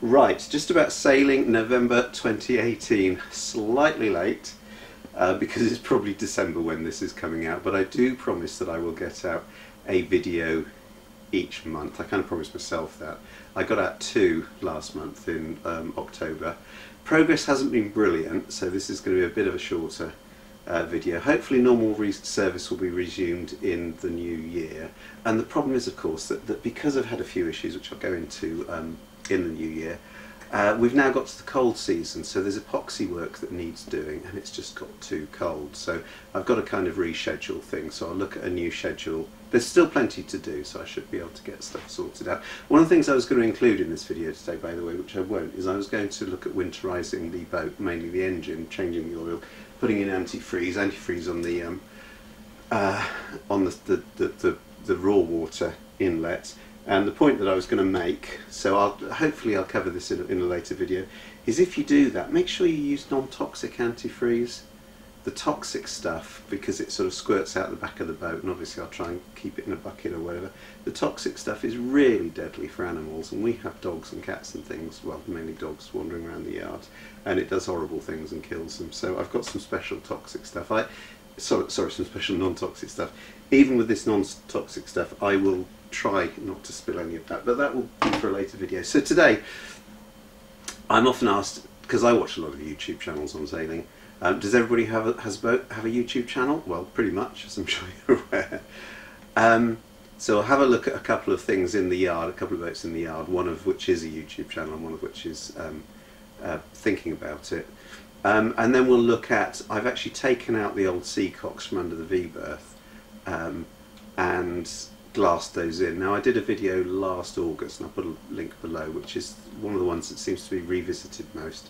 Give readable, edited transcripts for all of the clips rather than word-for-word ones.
Right, just about sailing November 2018. Slightly late because it's probably December when this is coming out, but I do promise that I will get out a video each month. I kind of promised myself that. I got out 2 last month in October. Progress hasn't been brilliant, so this is going to be a bit of a shorter video. Hopefully normal service will be resumed in the new year, and the problem is of course that because I've had a few issues which I'll go into in the new year, we've now got to the cold season, so there's epoxy work that needs doing and it's just got too cold, so I've got to kind of reschedule things. So I'll look at a new schedule. There's still plenty to do, so I should be able to get stuff sorted out. One of the things I was going to include in this video today, by the way, which I won't, is I was going to look at winterising the boat, mainly the engine, changing the oil, putting in antifreeze on the raw water inlet. And the point that I was going to make, so hopefully I'll cover this in a later video, is if you do that, make sure you use non-toxic antifreeze. The toxic stuff, because it sort of squirts out the back of the boat, and obviously I'll try and keep it in a bucket or whatever, the toxic stuff is really deadly for animals, and we have dogs and cats and things, well mainly dogs, wandering around the yard, and it does horrible things and kills them. So I've got some special toxic stuff, some special non-toxic stuff. Even with this non-toxic stuff I will try not to spill any of that, but that will be for a later video. So today I'm often asked, because I watch a lot of YouTube channels on sailing, does everybody have a YouTube channel? Well, pretty much, as I'm sure you're aware. So I'll have a look at a couple of things in the yard, a couple of boats in the yard, one of which is a YouTube channel and one of which is thinking about it. And then we'll look at, I've actually taken out the old seacocks from under the V-berth and glassed those in. Now I did a video last August, and I'll put a link below, which is one of the ones that seems to be revisited most.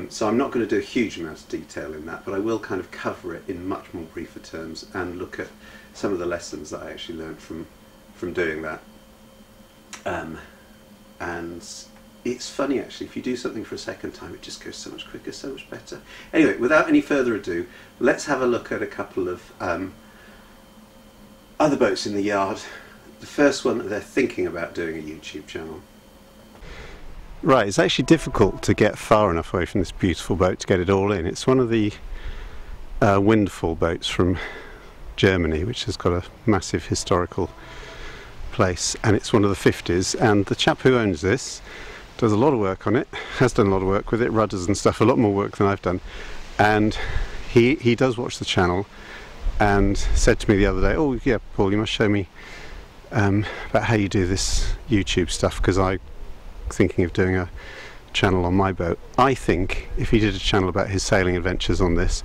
So I'm not going to do a huge amount of detail in that, but I will kind of cover it in much more briefer terms and look at some of the lessons that I actually learned from doing that. And it's funny actually, if you do something for a second time it just goes so much quicker, so much better. Anyway, without any further ado, let's have a look at a couple of other boats in the yard. The first one, they're thinking about doing a YouTube channel. Right, it's actually difficult to get far enough away from this beautiful boat to get it all in. It's one of the windfall boats from Germany, which has got a massive historical place, and it's one of the 50s, and the chap who owns this does a lot of work on it, has done a lot of work with it, rudders and stuff, a lot more work than I've done, and he does watch the channel and said to me the other day, oh yeah Paul, you must show me about how you do this YouTube stuff, because I'm thinking of doing a channel on my boat. I think if he did a channel about his sailing adventures on this,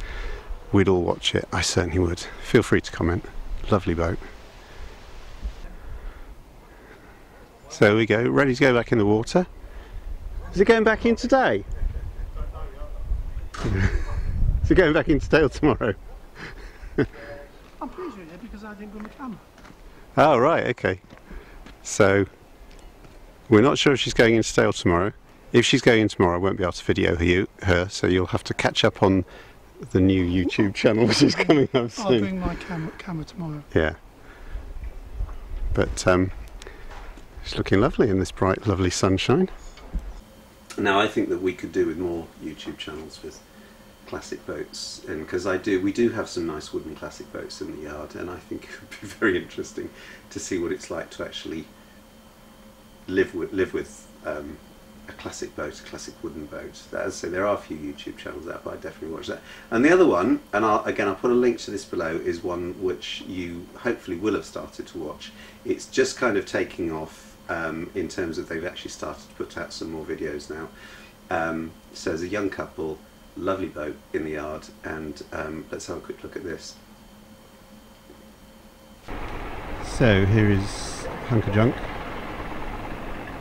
we'd all watch it. I certainly would. Feel free to comment. Lovely boat. So we go, ready to go back in the water. Is it going back in today? Is it going back in today or tomorrow? I'm pleased with it because I didn't bring my camera. Oh right, okay. So we're not sure if she's going in today or tomorrow. If she's going in tomorrow I won't be able to video her, so you'll have to catch up on the new YouTube channel which is coming up soon. I'll bring my camera tomorrow. Yeah. But it's looking lovely in this bright lovely sunshine. Now I think that we could do with more YouTube channels with classic boats, and because we do have some nice wooden classic boats in the yard, and I think it would be very interesting to see what it's like to actually live with a classic boat, a classic wooden boat. As I say, there are a few YouTube channels out, but I definitely watch that. And the other one, and I'll put a link to this below, is one which you hopefully will have started to watch. It's just kind of taking off in terms of they've actually started to put out some more videos now. So there's a young couple, lovely boat in the yard, and let's have a quick look at this. So here is Hunk.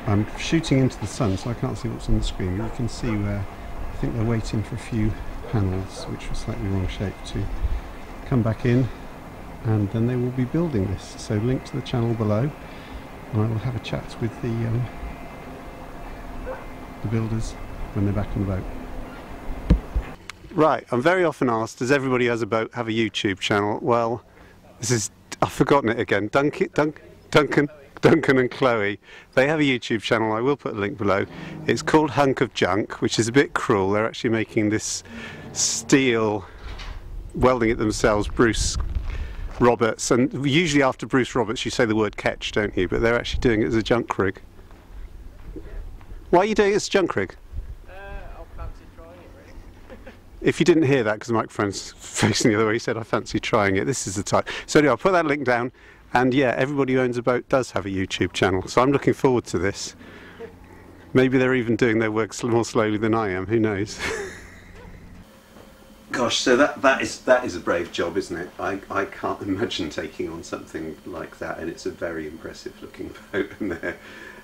I'm shooting into the sun so I can't see what's on the screen. You can see where I think they're waiting for a few panels which were slightly wrong shape to come back in, and then they will be building this. So link to the channel below, and I will have a chat with the builders when they're back on the boat. Right, I'm very often asked, does everybody who has a boat have a YouTube channel? Well, I've forgotten it again. Duncan, Duncan and Chloe. They have a YouTube channel, I will put a link below. It's called Hunk of Junk, which is a bit cruel. They're actually making this steel, welding it themselves, Bruce Roberts, and usually after Bruce Roberts you say the word catch, don't you? But they're actually doing it as a junk rig. Why are you doing it as a junk rig? I'll fancy trying it, really. If you didn't hear that, because the microphone's facing the other way, he said I fancy trying it. This is the type. So anyway, I'll put that link down, and yeah, everybody who owns a boat does have a YouTube channel, so I'm looking forward to this. Maybe they're even doing their work more slowly than I am, who knows. Gosh, so that is a brave job, isn't it? I can't imagine taking on something like that, and it's a very impressive looking boat, and they're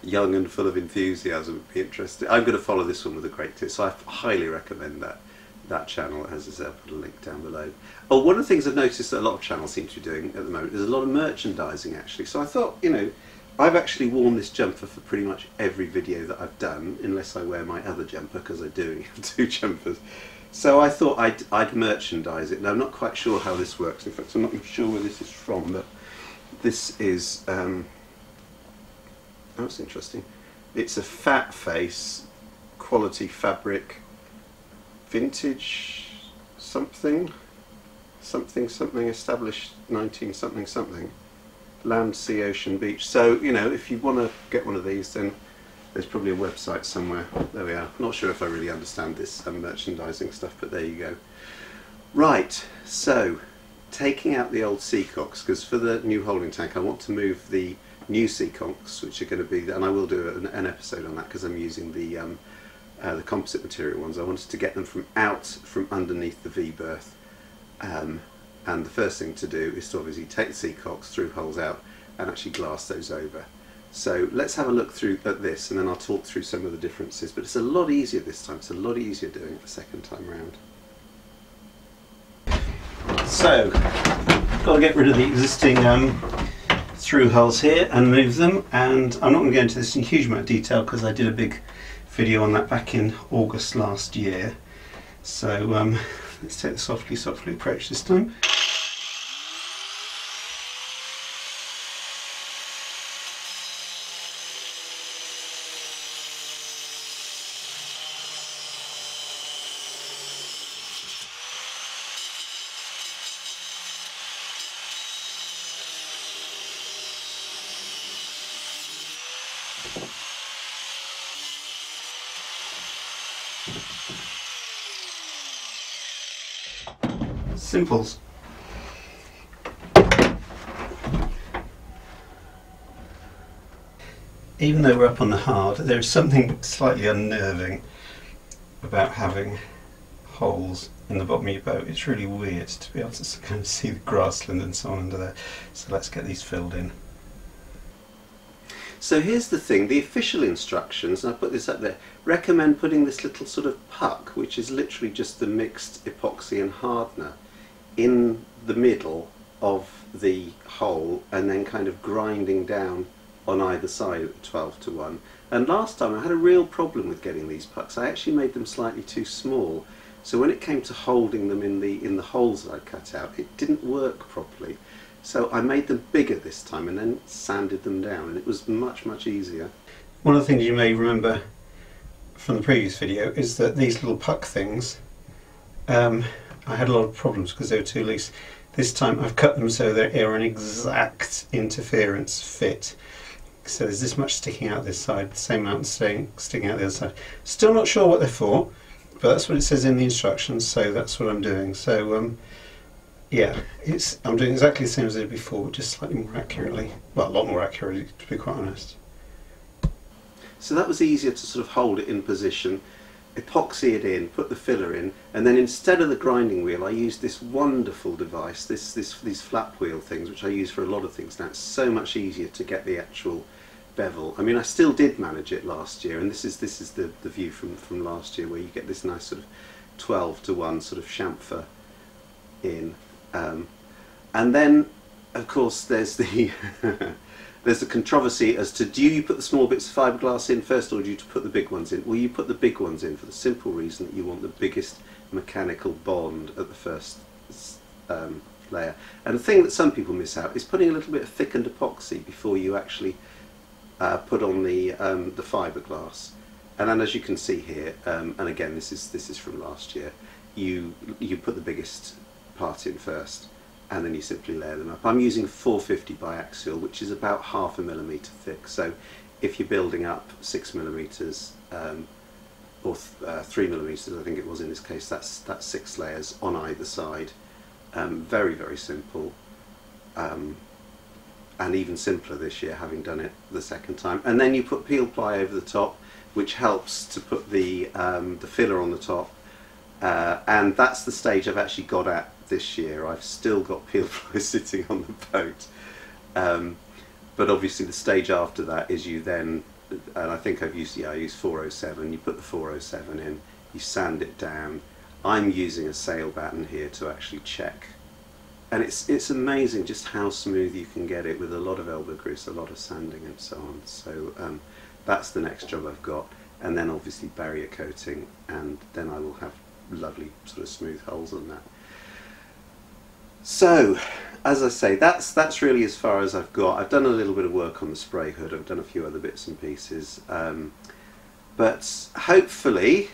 young and full of enthusiasm. It'd be interesting. I'm going to follow this one with a great tip, so I highly recommend that channel. As I said, I'll put a link down below. Oh, one of the things I've noticed that a lot of channels seem to be doing at the moment is a lot of merchandising, actually. So I thought, you know, I've actually worn this jumper for pretty much every video that I've done, unless I wear my other jumper, because I do have two jumpers. So I thought I'd merchandise it. Now I'm not quite sure how this works. In fact, I'm not even sure where this is from, but this is, oh, it's interesting. It's a fat face, quality fabric, vintage something, established 19 something, land, sea, ocean, beach. So, you know, if you want to get one of these, then there's probably a website somewhere. There we are. Not sure if I really understand this merchandising stuff, but there you go. Right, so taking out the old seacocks, because for the new holding tank I want to move the new seacocks, which are going to be, and I will do an episode on that because I'm using the composite material ones. I wanted to get them from underneath the V-berth, and the first thing to do is to obviously take the seacocks, through hulls out, and actually glass those over. So let's have a look through at this, and then I'll talk through some of the differences. But it's a lot easier this time. It's a lot easier doing it the second time round. So, got to get rid of the existing through hulls here and move them. And I'm not going to go into this in a huge amount of detail because I did a big video on that back in August last year. So let's take the softly approach this time. Simples. Even though we're up on the hard, there is something slightly unnerving about having holes in the bottom of your boat. It's really weird to be able to kind of see the grassland and so on under there. So let's get these filled in. So here's the thing, the official instructions, and I put this up there, recommend putting this little sort of puck, which is literally just the mixed epoxy and hardener, in the middle of the hole and then kind of grinding down on either side at 12:1. And last time I had a real problem with getting these pucks. I actually made them slightly too small, so when it came to holding them in the holes that I cut out, it didn't work properly. So I made them bigger this time and then sanded them down, and it was much easier. One of the things you may remember from the previous video is that these little puck things, I had a lot of problems because they were too loose. This time I've cut them so they're an exact interference fit. So there's this much sticking out this side, the same amount sticking out the other side. Still not sure what they're for, but that's what it says in the instructions, so that's what I'm doing. So yeah, I'm doing exactly the same as I did before, but just slightly more accurately. Well, a lot more accurately, to be quite honest. So that was easier to sort of hold it in position, epoxy it in, put the filler in, and then instead of the grinding wheel I used this wonderful device, these flap wheel things, which I use for a lot of things now. It's so much easier to get the actual bevel. I mean, I still did manage it last year, and this is the view from last year, where you get this nice sort of 12:1 sort of chamfer in. And then of course there's the there's the controversy as to, do you put the small bits of fiberglass in first, or do you put the big ones in? Well, you put the big ones in for the simple reason that you want the biggest mechanical bond at the first layer. And the thing that some people miss out is putting a little bit of thickened epoxy before you actually put on the fiberglass, and then as you can see here, and again this is from last year, you put the biggest part in first, and then you simply layer them up. I'm using 450 biaxial, which is about 0.5 millimetre thick. So if you're building up 6 millimetres or 3 millimetres, I think it was in this case, that's 6 layers on either side. Very, very simple, and even simpler this year, having done it the second time. And then you put peel ply over the top, which helps to put the filler on the top, and that's the stage I've actually got at this year. I've still got peel ply sitting on the boat, but obviously the stage after that is you then, and I think I use 407, you put the 407 in, you sand it down. I'm using a sail batten here to actually check, and it's amazing just how smooth you can get it with a lot of elbow grease, a lot of sanding and so on. So that's the next job I've got, and then obviously barrier coating, and then I will have lovely sort of smooth hulls on that. So as I say, that's really as far as I've got. I've done a little bit of work on the spray hood, I've done a few other bits and pieces, but hopefully,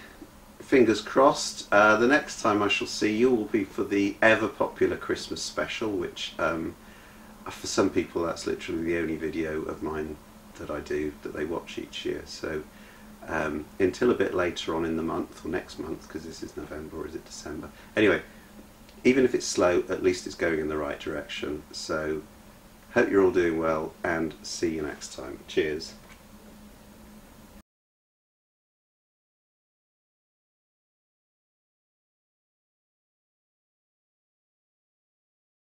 fingers crossed, the next time I shall see you will be for the ever popular Christmas special, which for some people that's literally the only video of mine that I do that they watch each year. So until a bit later on in the month, or next month, because this is November, or is it December? Anyway, even if it's slow, at least it's going in the right direction. So hope you're all doing well, and see you next time. Cheers.